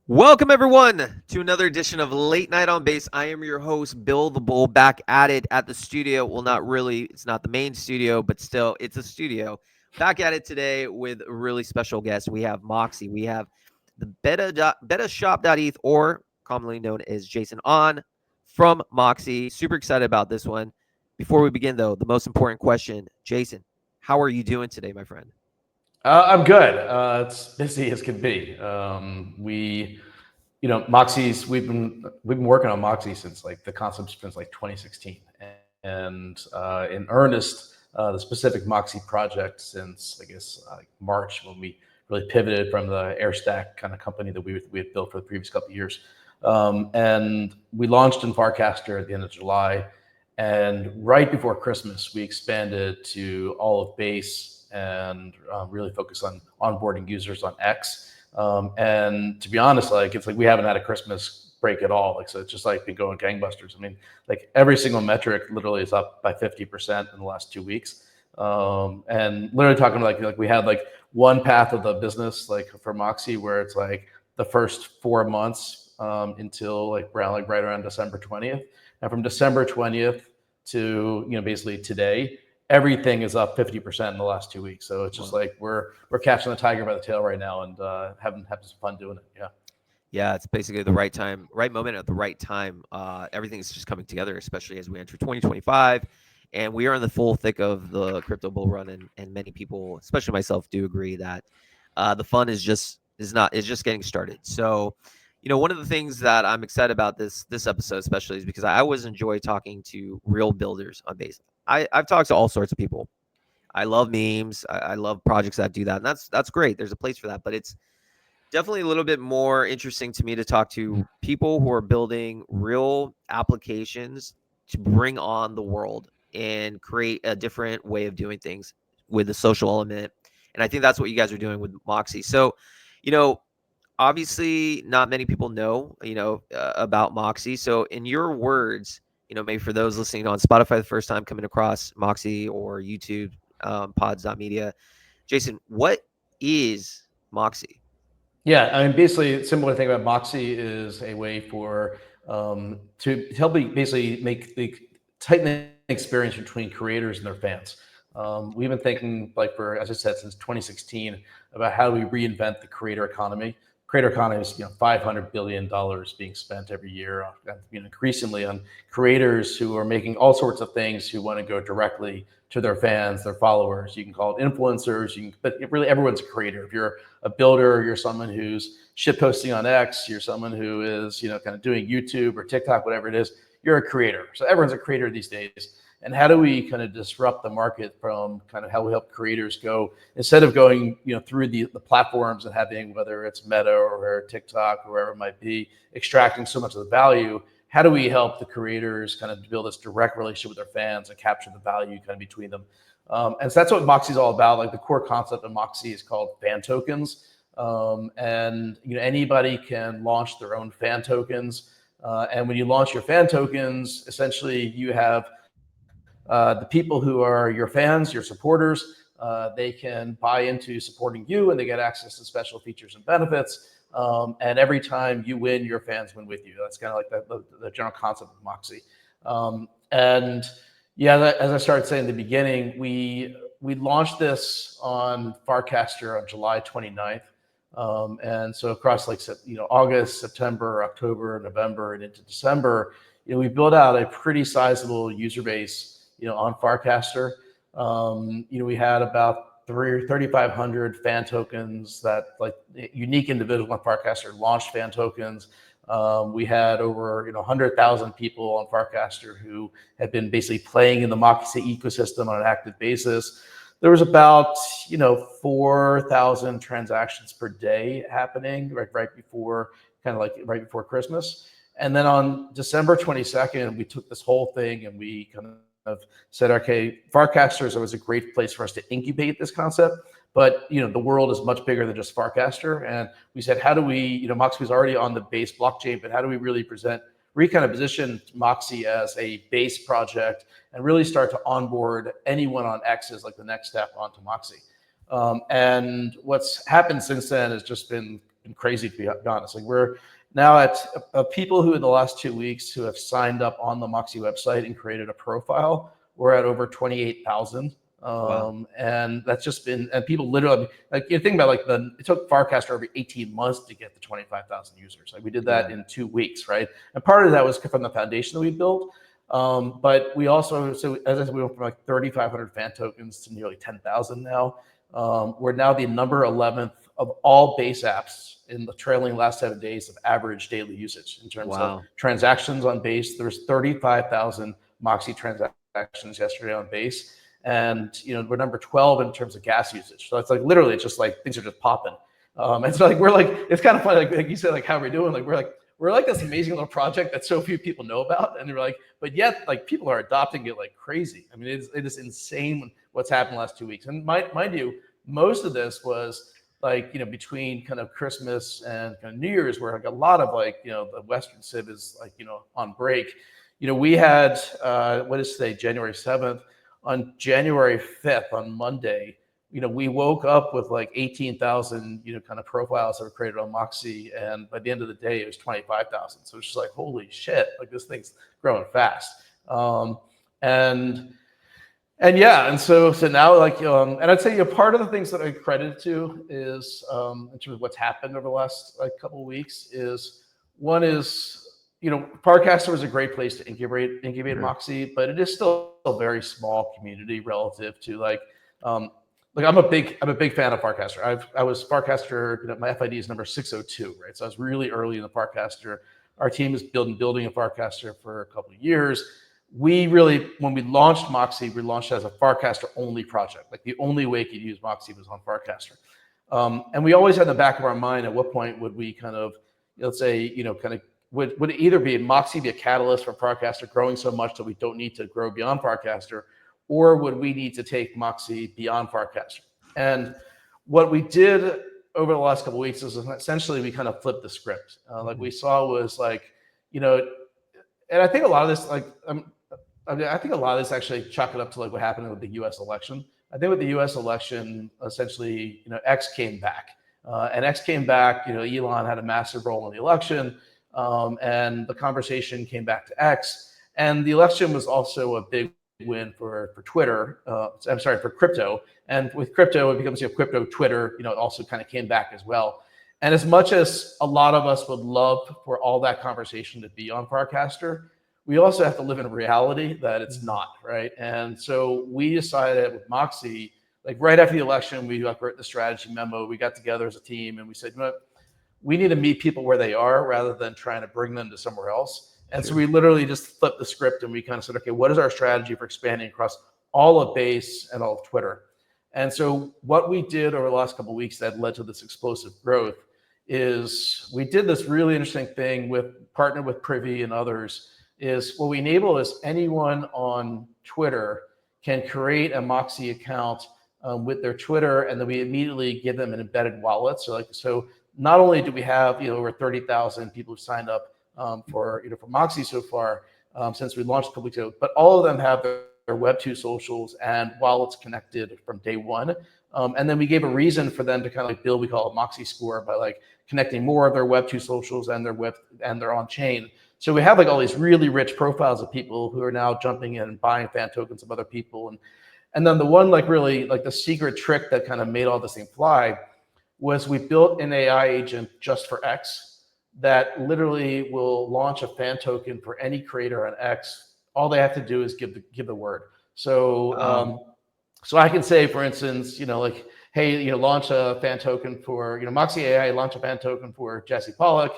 Welcome, everyone, to another edition of Late Night on Base. I am your host, Bill the Bull, back at it at the studio. Well, not really. It's not the main studio, but still, it's a studio. Back at it today with a really special guest. We have Moxie. We have the Betashop.eth, or commonly known as Jason On from Moxie. Super excited about this one. Before we begin, though, the most important question, Jason, how are you doing today, my friend? I'm good. It's busy as can be. Moxie's. We've been working on Moxie since like the concept since like 2016, and in earnest, the specific Moxie project since I guess March when we really pivoted from the AirStack kind of company that we had built for the previous couple of years, and we launched in Farcaster at the end of July, and right before Christmas we expanded to all of Base and really focus on onboarding users on X. And to be honest, like it's like we haven't had a Christmas break at all. Like so, it's just like been going gangbusters. I mean, like every single metric literally is up by 50% in the last 2 weeks. And literally talking like we had like one path of the business like for Moxie where it's like the first 4 months until right around December 20th, and from December 20th to basically today everything is up 50% in the last 2 weeks. So it's just Wow. like we're catching the tiger by the tail right now and having some fun doing it. Yeah. Yeah, it's basically the right time, right moment at the right time. Everything's just coming together, especially as we enter 2025. And we are in the full thick of the crypto bull run. And many people, especially myself, do agree that the fun is just getting started. So, one of the things that I'm excited about this episode, especially, is because I always enjoy talking to real builders on base. I've talked to all sorts of people. I love memes. I love projects that do that, and that's great. There's a place for that, but it's definitely a little bit more interesting to me to talk to people who are building real applications to bring on the world and create a different way of doing things with the social element. And I think that's what you guys are doing with Moxie. So, you know, obviously not many people know, about Moxie. So in your words, maybe for those listening on Spotify the first time coming across Moxie or YouTube, pods.media, Jason, what is Moxie? Yeah, I mean, basically, a similar thing about Moxie is a way for to help basically make the tighten the experience between creators and their fans. We've been thinking, like for as I said, since 2016, about how do we reinvent the creator economy. Creator economy is $500 billion being spent every year, increasingly on creators who are making all sorts of things who want to go directly to their fans, their followers. You can call it influencers, but really everyone's a creator. If you're a builder, you're someone who's shit posting on X, you're someone who is, kind of doing YouTube or TikTok, whatever it is, you're a creator. So everyone's a creator these days. And how do we kind of disrupt the market from kind of how we help creators go instead of going, through the platforms and having, whether it's Meta or TikTok or wherever it might be, extracting so much of the value? How do we help the creators kind of build this direct relationship with their fans and capture the value kind of between them? And so that's what Moxie is all about. Like the core concept of Moxie is called fan tokens. And anybody can launch their own fan tokens. And when you launch your fan tokens, essentially you have the people who are your fans, your supporters. They can buy into supporting you, and they get access to special features and benefits. And every time you win, your fans win with you. That's kind of like the general concept of Moxie. And yeah, as I started saying in the beginning, we launched this on Farcaster on July 29th. And so across August, September, October, November, and into December, we built out a pretty sizable user base, on Farcaster. We had about 3,500 fan tokens that like unique individuals on Farcaster launched fan tokens. We had over 100,000 people on Farcaster who had been basically playing in the Moxie ecosystem on an active basis. There was about 4,000 transactions per day happening right before right before Christmas. And then on December 22nd, we took this whole thing and we kind of said, okay, Farcaster is always a great place for us to incubate this concept. But the world is much bigger than just Farcaster. And we said, how do we, Moxie was already on the Base blockchain, but how do we really kind of position Moxie as a Base project and really start to onboard anyone on X as like the next step onto Moxie? And what's happened since then has just been been crazy, to be honest. Like, we're now at people who in the last 2 weeks who have signed up on the Moxie website and created a profile. We're at over 28,000. Wow. And that's just been, and people literally, like, you think about, like, it took Farcaster over 18 months to get to 25,000 users. Like, we did that in 2 weeks, right? And part of that was from the foundation that we built. But we also, so as I said, we went from like 3,500 fan tokens to nearly 10,000 now. We're now the number 11th of all base apps in the trailing last 7 days of average daily usage in terms of transactions on base. There's 35,000 Moxie transactions yesterday on base. And, we're number 12 in terms of gas usage. So it's like, literally, it's just like things are just popping. And so, like, we're like, it's kind of funny, like you said, like, how we're doing, like, we're like this amazing little project that so few people know about. And they're like, but yet, like, people are adopting it like crazy. I mean, it is insane what's happened the last 2 weeks. And mind you, most of this was like, between kind of Christmas and kind of New Year's, where like a lot of, like, the Western Civ is, like, on break. We had, what is today, January 7th. On January 5th, on Monday, we woke up with like 18,000, kind of profiles that were created on Moxie. And by the end of the day, it was 25,000. So it's just like, holy shit, like, this thing's growing fast. And yeah, and so now, like, and I'd say, part of the things that I credit to is, in terms of what's happened over the last, like, couple of weeks, is one is, Farcaster was a great place to incubate Moxie, but it is still a very small community relative to, like, I'm a big fan of Farcaster. I was Farcaster, my FID is number 602, right? So I was really early in the Farcaster. Our team is building a Farcaster for a couple of years. We really, when we launched Moxie, we launched as a Farcaster only project. Like, the only way you could use Moxie was on Farcaster. And we always had in the back of our mind, at what point would we kind of, let's say, kind of, would it either be Moxie be a catalyst for Farcaster growing so much that we don't need to grow beyond Farcaster, or would we need to take Moxie beyond Farcaster? And what we did over the last couple of weeks is essentially we kind of flipped the script. Like, we saw was like, and I think a lot of this, like, I think a lot of this actually chalk it up to, like, what happened with the U.S. election. I think with the U.S. election, essentially, X came back, and X came back. Elon had a massive role in the election. And the conversation came back to X, and the election was also a big win for Twitter. I'm sorry, for crypto. And with crypto, it becomes crypto Twitter. It also kind of came back as well. And as much as a lot of us would love for all that conversation to be on Farcaster, we also have to live in a reality that it's not, right? And so we decided with Moxie, like, right after the election, we wrote the strategy memo. We got together as a team, and we said, we need to meet people where they are rather than trying to bring them to somewhere else. And so we literally just flipped the script, and we kind of said, okay, what is our strategy for expanding across all of base and all of Twitter? And so what we did over the last couple of weeks that led to this explosive growth is we did this really interesting thing partnered with Privy and others. Is what we enable is anyone on Twitter can create a Moxie account with their Twitter, and then we immediately give them an embedded wallet. So not only do we have over 30,000 people who signed up for Moxie so far since we launched a couple weeks ago, but all of them have their Web2 socials and wallets connected from day one. And then we gave a reason for them to kind of like build, we call it Moxie score, by like connecting more of their Web2 socials and their on chain. So we have like all these really rich profiles of people who are now jumping in and buying fan tokens of other people. And then the one like really like the secret trick that kind of made all this thing fly was we built an AI agent just for X that literally will launch a fan token for any creator on X. All they have to do is give the word. So so I can say, for instance, like, hey, launch a fan token for, Moxie AI, launch a fan token for Jesse Pollock.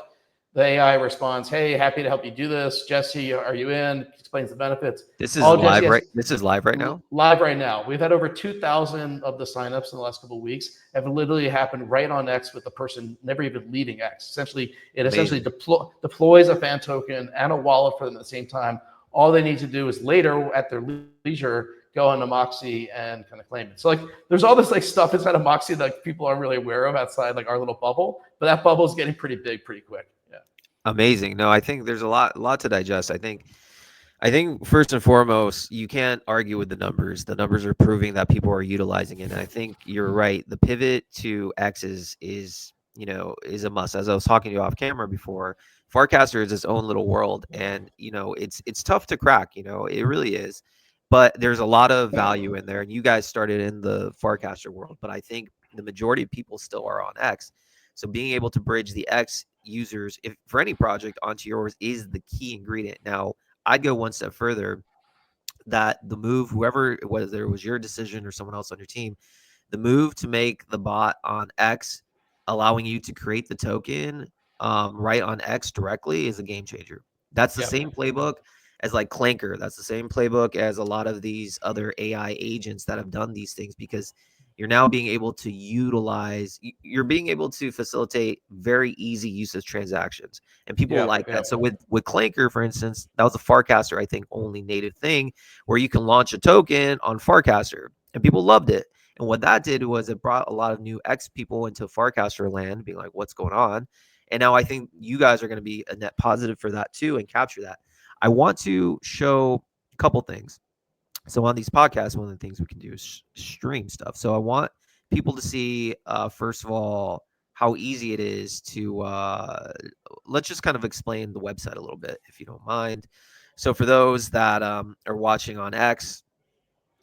The AI responds, hey, happy to help you do this. Jesse, are you in? Explains the benefits. This is live, right? This is live right now? Live right now. We've had over 2,000 of the signups in the last couple of weeks have literally happened right on X with the person never even leaving X. Essentially, it essentially deploys a fan token and a wallet for them at the same time. All they need to do is later at their leisure go into Moxie and kind of claim it. So like there's all this like stuff inside of Moxie that people aren't really aware of outside like our little bubble, but that bubble is getting pretty big pretty quick. Yeah. Amazing. No, I think there's a lot to digest. I think first and foremost, you can't argue with the numbers. The numbers are proving that people are utilizing it. And I think you're right. The pivot to X is is a must. As I was talking to you off camera before, Farcaster is its own little world, and it's tough to crack. It really is. But there's a lot of value in there, and you guys started in the Farcaster world, but I think the majority of people still are on X. So being able to bridge the X users, if for any project, onto yours is the key ingredient. Now, I'd go one step further, that the move, whoever, whether it was your decision or someone else on your team, the move to make the bot on X, allowing you to create the token right on X directly, is a game changer. That's the Yeah. same playbook as like Clanker. That's the same playbook as a lot of these other AI agents that have done these things, because you're now being able to you're being able to facilitate very easy use of transactions, and people Yeah. like Yeah. that. So with Clanker, for instance, that was a Farcaster, I think, only native thing, where you can launch a token on Farcaster, and people loved it. And what that did was it brought a lot of new X people into Farcaster land, being like, what's going on? And now I think you guys are going to be a net positive for that too, and capture that. I want to show a couple things. So on these podcasts, one of the things we can do is stream stuff. So I want people to see, first of all, how easy it is to, let's just kind of explain the website a little bit, if you don't mind. So for those that are watching on X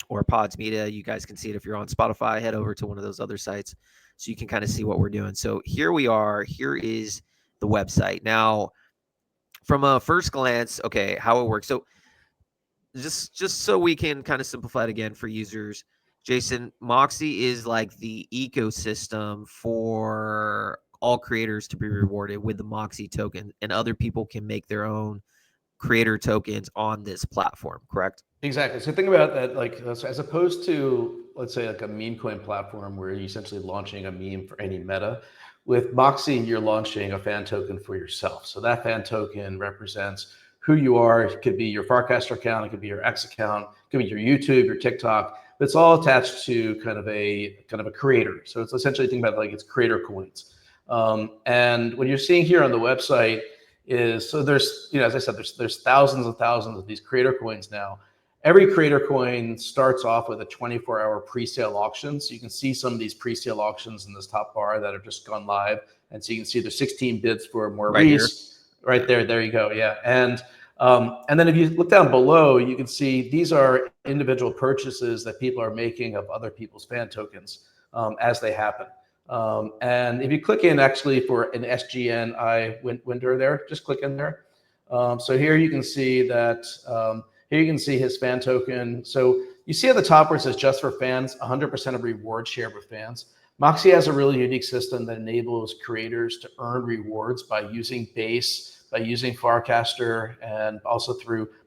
or Pods Media, you guys can see it. If you're on Spotify, head over to one of those other sites so you can kind of see what we're doing. So here we are. Here is the website. Now, from a first glance, okay, how it works. So just so we can kind of simplify it again for users, Jason, Moxie is like the ecosystem for all creators to be rewarded with the Moxie token, and other people can make their own creator tokens on this platform, correct? Exactly. So think about that, like as opposed to, let's say, like a meme coin platform where you're essentially launching a meme for any meta. With Moxie, you're launching a fan token for yourself. So that fan token represents who you are. It could be your Farcaster account, it could be your X account, it could be your YouTube, your TikTok. But it's all attached to kind of a creator. So it's essentially, think about it like it's creator coins. And what you're seeing here on the website is, so there's, as I said, there's thousands and thousands of these creator coins now. Every creator coin starts off with a 24-hour pre-sale auction. So you can see some of these pre-sale auctions in this top bar that have just gone live. And so you can see there's 16 bids for Right here. Maurice. Right there. There you go. Yeah. And then if you look down below, you can see these are individual purchases that people are making of other people's fan tokens as they happen. And if you click in actually for an SGNI window there, just click in there. So here you can see that here you can see his fan token. So you see at the top where it says just for fans, 100% of rewards shared with fans. Moxie has a really unique system that enables creators to earn rewards by using base, by using Farcaster, and also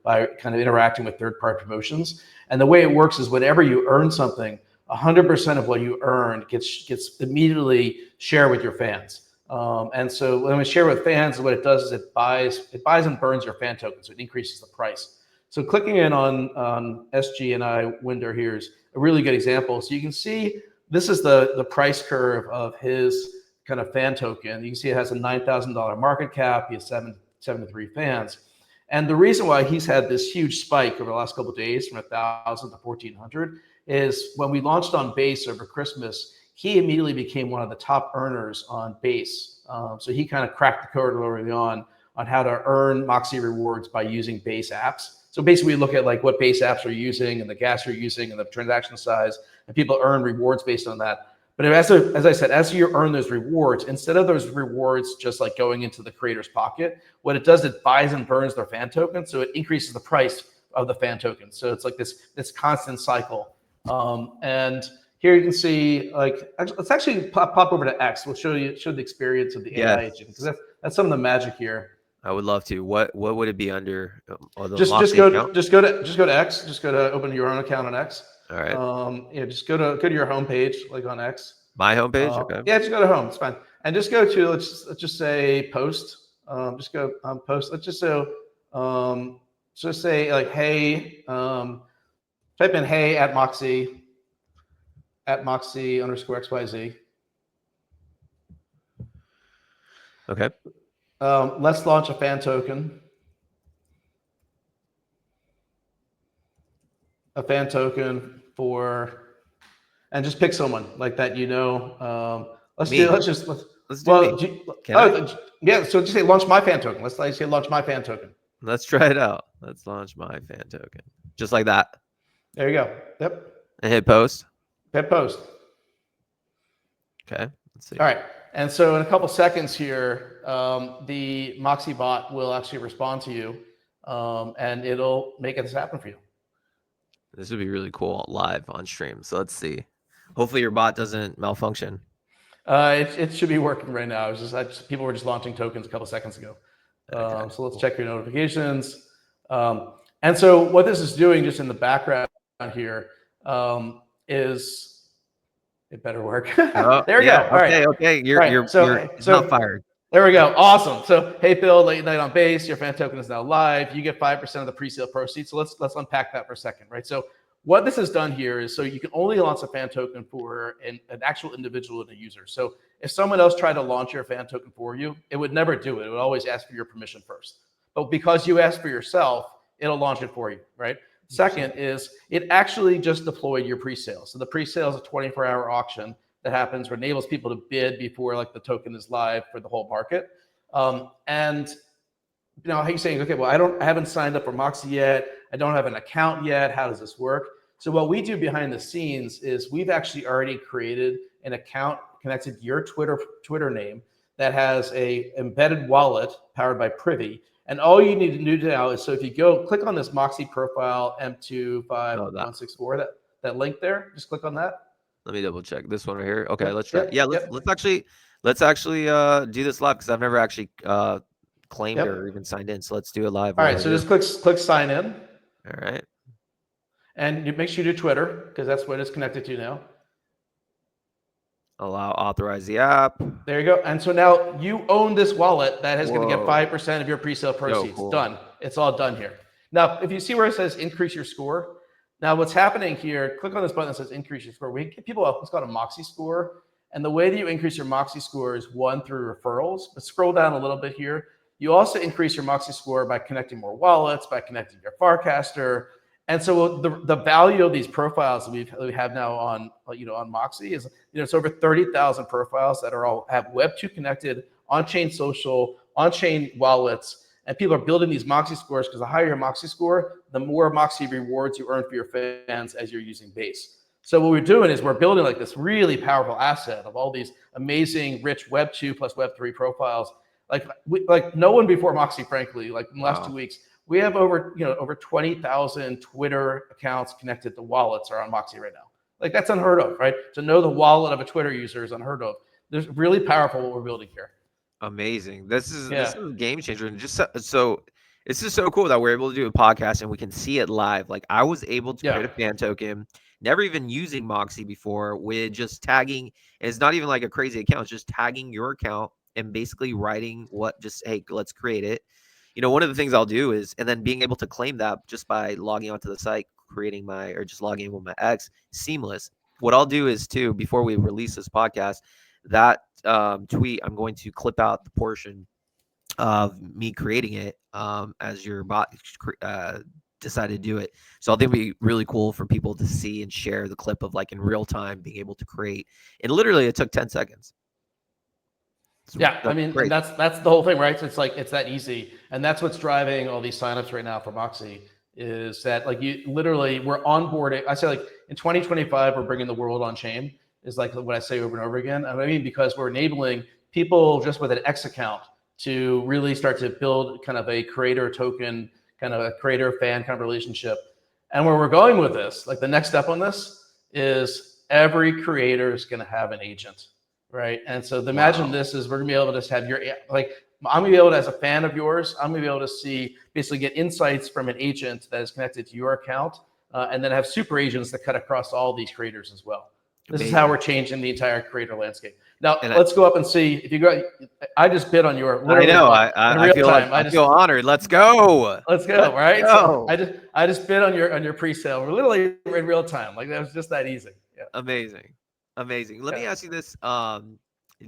by kind of interacting with third-party promotions. And the way it works is whenever you earn something, 100% of what you earned gets immediately shared with your fans. And so when we share with fans, what it does is it buys and burns your fan token, so it increases the price. So clicking in on SG&I window here is a really good example. So you can see this is the price curve of his kind of fan token. You can see it has a $9,000 market cap. He has 73 fans. And the reason why he's had this huge spike over the last couple of days from 1,000 to 1,400 is when we launched on base over Christmas, he immediately became one of the top earners on base. So he kind of cracked the code early on how to earn Moxie rewards by using base apps. So basically we look at like what base apps are using and the gas you're using and the transaction size, and people earn rewards based on that. But as I said, as you earn those rewards, instead of those rewards just like going into the creator's pocket, what it does, it buys and burns their fan token. So it increases the price of the fan token. So it's like this constant cycle. And here you can see, like, let's actually pop over to X. We'll show the experience of the AI agent, because that's some of the magic here. I would love to. What would it be under? The Just Moxie account? just go to X. Just go to open your own account on X. All right. Yeah, just go to your homepage, like on X. My homepage. Okay. Yeah, just go to home. It's fine. And just go to let's just say post. Just go post. Let's just say like hey. Type in hey at Moxie _ XYZ. Okay. Let's launch a fan token. A fan token for, and just pick someone like that. Let's Let's do me. Well, Can I? yeah. So just say launch my fan token. Let's say launch my fan token. Let's try it out. Let's launch my fan token. Just like that. There you go. Yep. And hit post. Hit post. Okay. Let's see. All right. And so in a couple seconds here, the Moxie bot will actually respond to you, and it'll make this happen for you. This would be really cool live on stream. So let's see. Hopefully your bot doesn't malfunction. It should be working right now. People were just launching tokens a couple seconds ago. Okay, So let's check your notifications. And so what this is doing just in the background here is it better work. Oh, There we yeah. go. All right. Okay. Okay. You're Right. you're So- you're so- not fired. There we go. Awesome. So, hey, Bill, late night on base. Your fan token is now live. You get 5% of the pre-sale proceeds. So let's unpack that for a second, right? So what this has done here is so you can only launch a fan token for an actual individual and a user. So if someone else tried to launch your fan token for you, it would never do it. It would always ask for your permission first. But because you asked for yourself, it'll launch it for you, right? Second is it actually just deployed your pre-sale. So the pre-sale is a 24-hour auction that happens, where enables people to bid before like the token is live for the whole market. And you know, how you saying, okay, well, I haven't signed up for Moxie yet. I don't have an account yet. How does this work? So what we do behind the scenes is we've actually already created an account connected to your Twitter name that has a embedded wallet powered by Privy. And all you need to do now is, so if you go click on this Moxie profile M25164, that link there, just click on that. Let me double check this one right here. Okay, Yep, let's try. yep, Yeah, yep. let's actually do this live because I've never actually claimed Yep. or even signed in. So let's do it live. All right, so just click sign in, All right. and you make sure you do Twitter because that's what it's connected to now. Allow authorize the app. There you go. And so now you own this wallet that is going to get Whoa. 5% of your pre-sale proceeds. cool. Done. It's all done here. Now, if you see where it says increase your score, now what's happening here, click on this button that says increase your score. We give people what's called a Moxie score. And the way that you increase your Moxie score is one, through referrals. But scroll down a little bit here. You also increase your Moxie score by connecting more wallets, by connecting your Farcaster. And so the value of these profiles that we have now on Moxie is, it's over 30,000 profiles that have Web2 connected, on-chain social, on-chain wallets, and people are building these Moxie scores because the higher your Moxie score, the more Moxie rewards you earn for your fans as you're using Base. So what we're doing is we're building like this really powerful asset of all these amazing, rich Web2 plus Web3 profiles. Like no one before Moxie, frankly. Like in the last 2 weeks, we have over 20,000 Twitter accounts connected to wallets are on Moxie right now. Like that's unheard of, right? To know the wallet of a Twitter user is unheard of. There's really powerful what we're building here. Amazing. This is a game changer. And just so it's just so cool that we're able to do a podcast and we can see it live. Like I was able to create a fan token, never even using Moxie before, with just tagging. And it's not even like a crazy account. It's just tagging your account and basically writing hey, let's create it. One of the things I'll do is, and then being able to claim that just by logging onto the site, just logging in with my X, seamless. What I'll do is too, before we release this podcast, that tweet, I'm going to clip out the portion of me creating it as your bot decided to do it. So I think it'd be really cool for people to see and share the clip of like in real time being able to create. And literally it took 10 seconds. I mean, that's the whole thing, right? So it's that easy. And that's what's driving all these signups right now for Moxie, is that like we're onboarding. I say like in 2025, we're bringing the world on chain, is like what I say over and over again. I mean, because we're enabling people just with an X account to really start to build kind of a creator token, kind of a creator fan kind of relationship. And where we're going with this, like the next step on this is every creator is going to have an agent. Right. And so imagine this is we're gonna be able to just have I'm gonna be able to, as a fan of yours, I'm gonna be able to basically get insights from an agent that is connected to your account, and then have super agents that cut across all these creators as well. This is how we're changing the entire creator landscape. Now let's go up and see if you go. I just bid on your. I know. I feel honored. Let's go. Let's go. Right. So I just bid on your pre-sale. We're literally in real time. Like that was just that easy. Yeah. Amazing. Let me ask you this,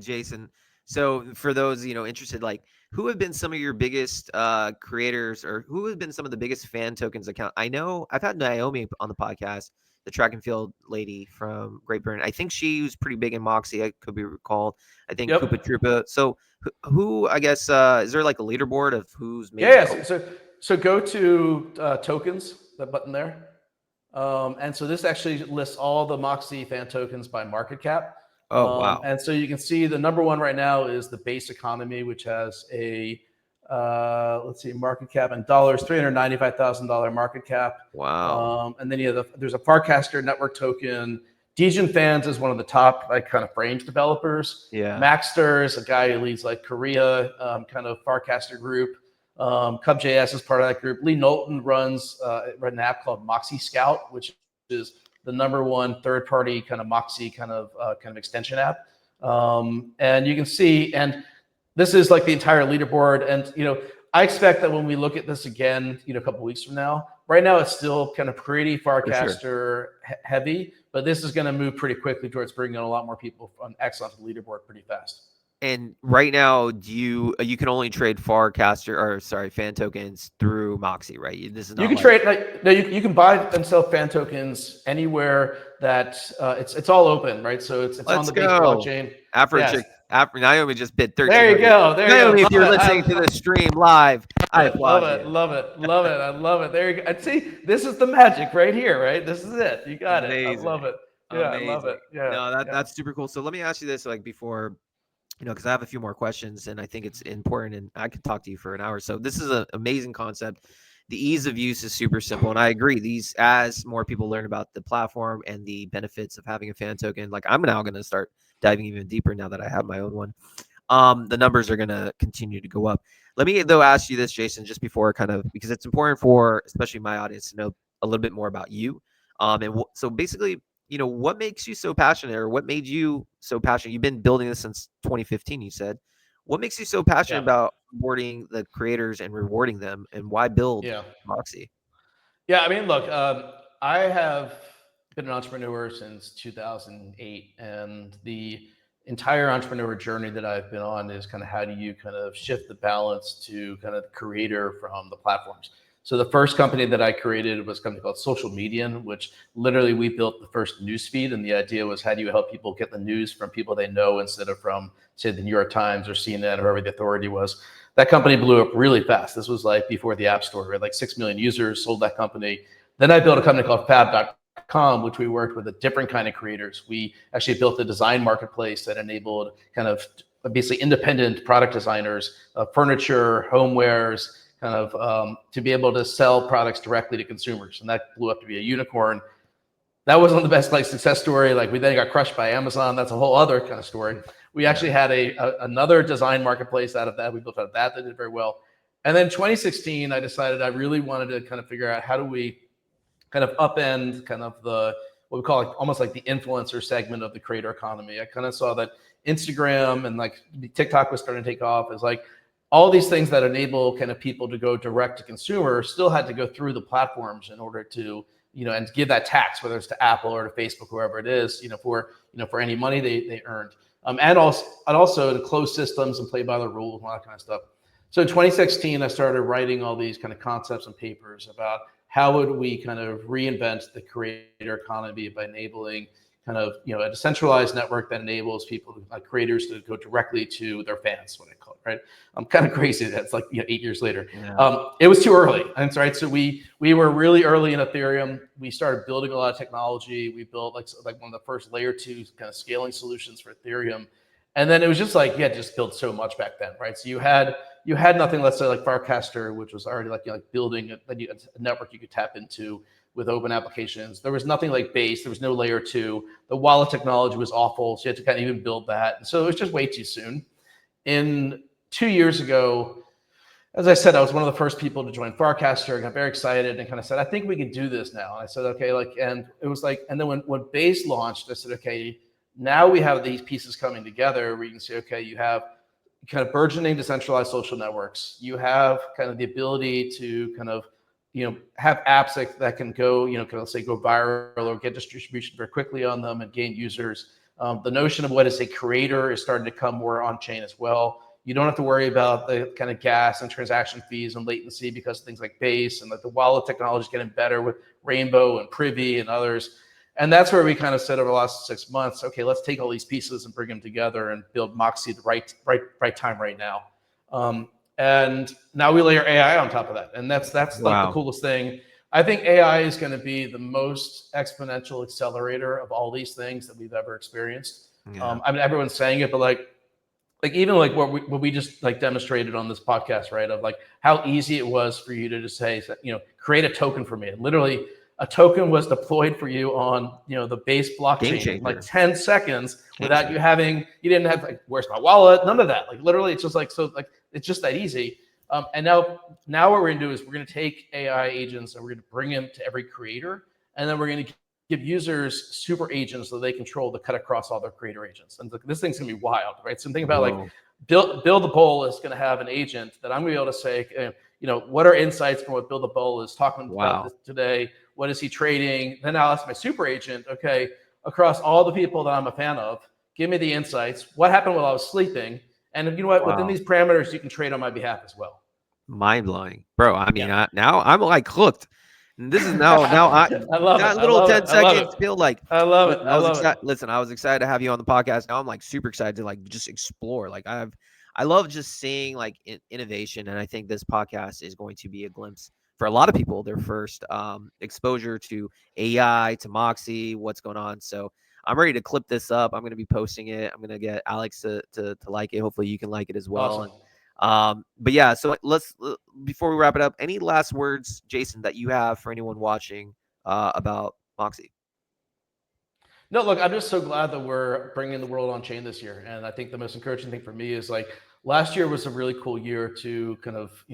Jason. So for those, interested, like who have been some of your biggest creators, or who have been some of the biggest fan tokens account? I know I've had Naomi on the podcast. the track and field lady from Great Britain. I think she was pretty big in Moxie. I could be recalled. I think Koopa Yep. Troopa. So who I guess is there like a leaderboard of who's made? Yeah. So go to tokens, that button there. And so this actually lists all the Moxie fan tokens by market cap. Oh wow, And so you can see the number one right now is the base economy, which has a let's see, market cap in dollars, $395,000 market cap. wow. And then there's a Farcaster network token. Degen Fans is one of the top like kind of frames developers. Yeah. Maxter is a guy who leads like Korea kind of Farcaster group. Cub.js is part of that group. Lee Knowlton runs an app called Moxie Scout, which is the number one third-party kind of Moxie kind of extension app. And you can see, and this is like the entire leaderboard. And I expect that when we look at this again, a couple of weeks from now, right now it's still kind of pretty Farcaster heavy, but this is going to move pretty quickly towards bringing in a lot more people on X onto the leaderboard pretty fast. And right now, you can only trade fan tokens through Moxie, right? This is not you can trade you can buy and sell fan tokens anywhere that it's all open, right? So it's on the base blockchain. After Naomi just bid 13. There you go. Naomi, if you're listening to the stream live, I applaud you. Love it. I love it. There you go. And see, this is the magic right here, right? This is it. You got it. I love it. Yeah, Amazing. I love it. Yeah. No, that's super cool. So let me ask you this, like before, because I have a few more questions and I think it's important and I could talk to you for an hour. So this is an amazing concept. The ease of use is super simple. And I agree, as more people learn about the platform and the benefits of having a fan token, like I'm now going to start diving even deeper now that I have my own one. The numbers are going to continue to go up. Let me though ask you this, Jason, just before because it's important for especially my audience to know a little bit more about you. So basically, what makes you so passionate, or what made you so passionate? You've been building this since 2015, you said. What makes you so passionate about rewarding the creators and rewarding them, and why build Moxie? Yeah, I mean, look, I have been an entrepreneur since 2008, and the entire entrepreneur journey that I've been on is kind of how do you kind of shift the balance to kind of the creator from the platforms. So the first company that I created was a company called Social Median, which literally we built the first news feed. And the idea was, how do you help people get the news from people they know instead of from, say, the New York Times or CNN or whoever the authority was. That company blew up really fast. This was like before the App Store. We had like 6 million users, sold that company. Then I built a company called Fab.com, which we worked with a different kind of creators. We actually built a design marketplace that enabled kind of basically independent product designers, furniture, homewares, kind of to be able to sell products directly to consumers. And that blew up to be a unicorn. That wasn't the best success story. We then got crushed by Amazon. That's a whole other kind of story. We actually had another design marketplace out of that. We built out of that did very well. And then 2016, I decided I really wanted to kind of figure out how do we kind of upend kind of what we call almost like the influencer segment of the creator economy. I kind of saw that Instagram and TikTok was starting to take off. Is all these things that enable kind of people to go direct to consumer still had to go through the platforms in order to, and give that tax, whether it's to Apple or to Facebook, whoever it is, for any money they earned. And also to close systems and play by the rules and all that kind of stuff. So in 2016, I started writing all these kind of concepts and papers about how would we kind of reinvent the creator economy by enabling kind of, a decentralized network that enables people, creators, to go directly to their fans, what I call it, right? I'm kind of crazy. That's 8 years later. Yeah. It was too early. And so, right. So we were really early in Ethereum. We started building a lot of technology. We built like one of the first layer 2 kind of scaling solutions for Ethereum. And then it was just just built so much back then, right? So you had nothing, let's say like Farcaster, which was already building a network you could tap into with open applications. There was nothing like Base. There was no layer 2. The wallet technology was awful, so you had to kind of even build that. And so it was just way too soon. 2 years ago, as I said, I was one of the first people to join Farcaster. I got very excited and kind of said, I think we can do this now. And I said, okay, and it was and then when Base launched, I said, okay, now we have these pieces coming together where you can say, okay, you have kind of burgeoning decentralized social networks. You have kind of the ability to kind of, have apps that can go, kind of say go viral or get distribution very quickly on them and gain users. The notion of what is a creator is starting to come more on chain as well. You don't have to worry about the kind of gas and transaction fees and latency because of things like Base, and the wallet technology is getting better with Rainbow and Privy and others. And that's where we kind of said over the last 6 months, okay, let's take all these pieces and bring them together and build Moxie the right time right now. And now we layer AI on top of that, and that's like the Wow. coolest thing. I think AI is going to be the most exponential accelerator of all these things that we've ever experienced. Yeah. I mean, everyone's saying it, but like even like what we just like demonstrated on this podcast, right? Of like how easy it was for you to just say, create a token for me. And literally, a token was deployed for you on the base Game blockchain in like changer. 10 seconds Game without changer. you didn't have like, where's my wallet? None of that. Like literally, it's just like it's just that easy. And now what we're gonna do is we're gonna take AI agents and we're gonna bring them to every creator, and then we're gonna give users super agents so they control the cut across all their creator agents. And this thing's gonna be wild, right? So think about like Whoa. Build the Bowl is gonna have an agent that I'm gonna be able to say, what are insights from what Build the Bowl is talking about Wow. today? What is he trading? Then I'll ask my super agent, okay, across all the people that I'm a fan of, give me the insights. What happened while I was sleeping? And you know what? Within Wow. these parameters, you can trade on my behalf as well. Mind blowing, bro. I mean, Yeah. now I'm like hooked. And this is now I love it. that I little love 10 it. I love seconds it. feel like I love it. I I was love it. excited. Listen, I was excited to have you on the podcast. Now I'm like super excited to like just explore. Like I love just seeing like innovation, and I think this podcast is going to be a glimpse for a lot of people, their first exposure to AI, to Moxie, what's going on. So I'm ready to clip this up. I'm going to be posting it. I'm going to get Alex to like it. Hopefully you can like it as well. Awesome. And but yeah, so let's before we wrap it up, any last words, Jason, that you have for anyone watching about Moxie? No, look, I'm just so glad that we're bringing the world on chain this year. And I think the most encouraging thing for me is like last year was a really cool year to kind of,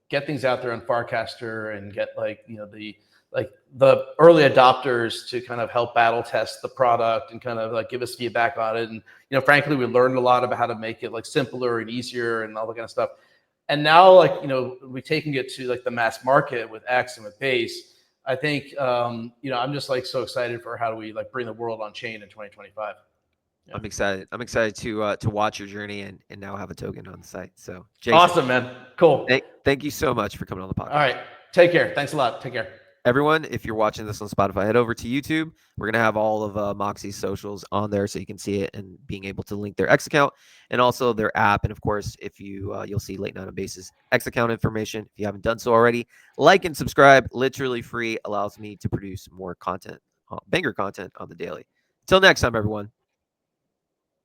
get things out there on Farcaster and get the early adopters to kind of help battle test the product and kind of like give us feedback on it. And, frankly, we learned a lot about how to make it like simpler and easier and all that kind of stuff. And now, like, we're taking it to like the mass market with X and with Base. I think, I'm just like so excited for how do we like bring the world on chain in 2025. Yeah. I'm excited. I'm excited to watch your journey and now have a token on the site. So, Jason, Awesome, man. Cool. thank you so much for coming on the podcast. All right. Take care. Thanks a lot. Take care. Everyone, if you're watching this on Spotify, head over to YouTube. We're gonna have all of Moxie's socials on there, so you can see it and being able to link their X account and also their app. And of course, if you'll see Late Night on Base's X account information. If you haven't done so already, like and subscribe. Literally free, allows me to produce more content, banger content on the daily. Till next time, everyone.